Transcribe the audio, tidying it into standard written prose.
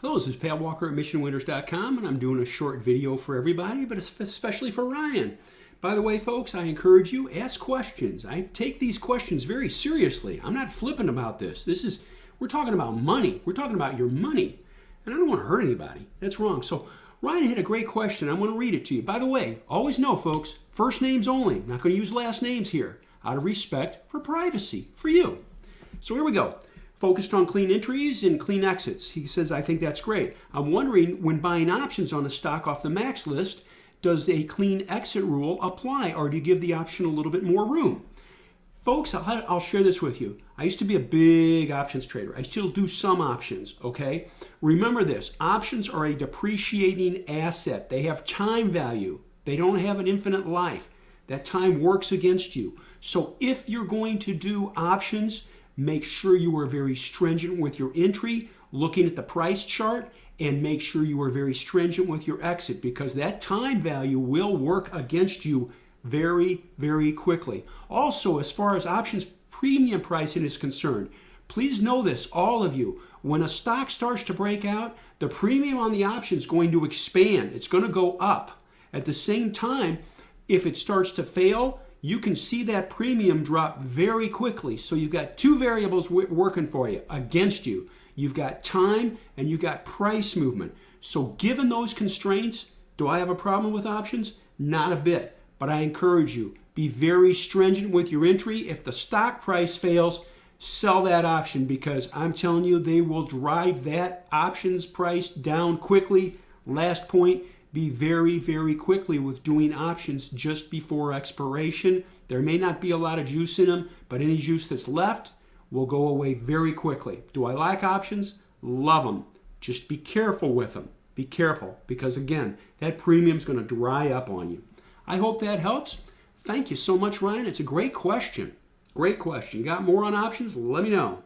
Hello, this is Pat Walker at MissionWinners.com, and I'm doing a short video for everybody, but especially for Ryan. By the way, folks, I encourage you, ask questions. I take these questions very seriously. I'm not flippant about this. We're talking about money. We're talking about your money, and I don't want to hurt anybody. That's wrong. So Ryan had a great question. I want to read it to you. By the way, always know, folks, first names only. I'm not going to use last names here, out of respect for privacy for you. So here we go. Focused on clean entries and clean exits. He says, I think that's great. I'm wondering, when buying options on a stock off the MaxList, does a clean exit rule apply, or do you give the option a little bit more room? Folks, I'll share this with you. I used to be a big options trader. I still do some options, okay? Remember this, options are a depreciating asset. They have time value. They don't have an infinite life. That time works against you. So if you're going to do options, make sure you are very stringent with your entry, looking at the price chart, and make sure you are very stringent with your exit, because that time value will work against you very, very quickly. Also, as far as options premium pricing is concerned, please know this, all of you, when a stock starts to break out, the premium on the option is going to expand. It's going to go up. At the same time, if it starts to fail, you can see that premium drop very quickly. So you've got two variables working for you, against you. You've got time and you've got price movement. So given those constraints, do I have a problem with options? Not a bit. But I encourage you, be very stringent with your entry. If the stock price fails, sell that option, because I'm telling you, they will drive that options price down quickly. Last point, be very, very quickly with doing options just before expiration. There may not be a lot of juice in them, but any juice that's left will go away very quickly. Do I like options? Love them. Just be careful with them. Be careful, because again, that premium is going to dry up on you. I hope that helps. Thank you so much, Ryan. It's a great question. Great question. Got more on options? Let me know.